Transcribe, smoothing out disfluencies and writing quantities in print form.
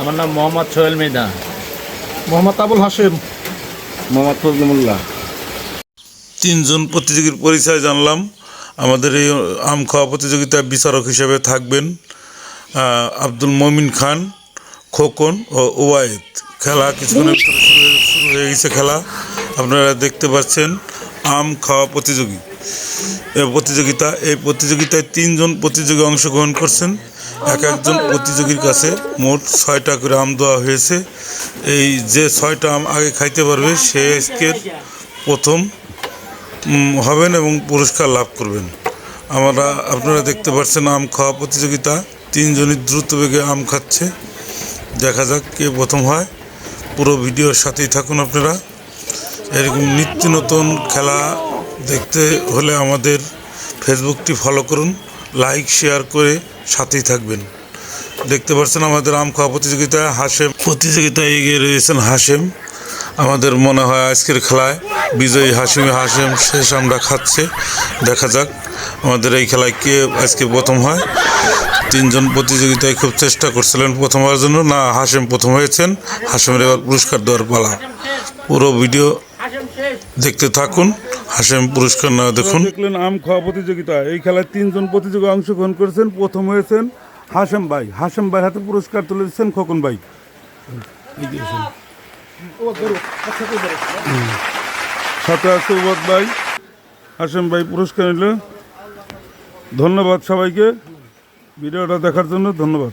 আমার নাম মোহাম্মদ সোহেল মৃধা। মোহাম্মদ আবুল হাশেম। মোহাম্মদ ফজলুল্লাহ। তিনজন প্রতিযোগীর পরিচয় জানলাম। আমাদের এই আম খাওয়া প্রতিযোগিতায় বিচারক হিসেবে থাকবেন আব্দুল মমিন খান, খোকন ও ওয়াইদ। খেলা কিছুক্ষণের ভিতরে শুরু হয়ে গেছে। খেলা আপনারা দেখতে পাচ্ছেন। আম খাওয়া প্রতিযোগিতা। এই প্রতিযোগিতায় তিনজন প্রতিযোগী অংশগ্রহণ করছেন। একজন প্রতিযোগীর কাছে মোট 6টা করে আম দেওয়া হয়েছে। এই যে 6টা আম আগে খাইতে পারবে সে আজকের প্রথম হবেন এবং পুরস্কার লাভ করবেন। আপনারা দেখতে পাচ্ছেন আম খাওয়া প্রতিযোগিতা। তিনজনই দ্রুত বেগে আম খাচ্ছে। দেখা যাক কে প্রথম হয়। পুরো ভিডিওর সাথেই থাকুন আপনারা। এরকম নিত্য নতুন খেলা দেখতে হলে আমাদের ফেসবুকটি ফলো করুন, লাইক শেয়ার করে সাথেই থাকবেন। দেখতে পাচ্ছেন আমাদের আম খাওয়া প্রতিযোগিতায় এগিয়ে রয়েছেন হাশেম। আমাদের মনে হয় আজকের খেলায় বিজয়ী হাশেম শেষ আমরা খাচ্ছে। দেখা যাক আমাদের এই খেলায় কে আজকে প্রথম হয়। তিনজন প্রতিযোগিতায় খুব চেষ্টা করছিলেন প্রথম হওয়ার জন্য। না, হাশেম প্রথম হয়েছেন। হাশেমের এবার পুরস্কার দেওয়ার পালা। পুরো ভিডিও দেখতে থাকুন। হাশেম পুরস্কার না দেখুন। দেখলেন আম খাওয়া প্রতিযোগিতা। এই খেলায় তিনজন প্রতিযোগী অংশগ্রহণ করেছেন। প্রথম হয়েছেন হাশেম ভাই। হাশেম ভাই হাতে পুরস্কার তুলে দিচ্ছেন খোকন ভাই। সাথে আছে উবাদ ভাই। হাশেম ভাই পুরস্কার নিল। ধন্যবাদ সবাইকে ভিডিওটা দেখার জন্য। ধন্যবাদ।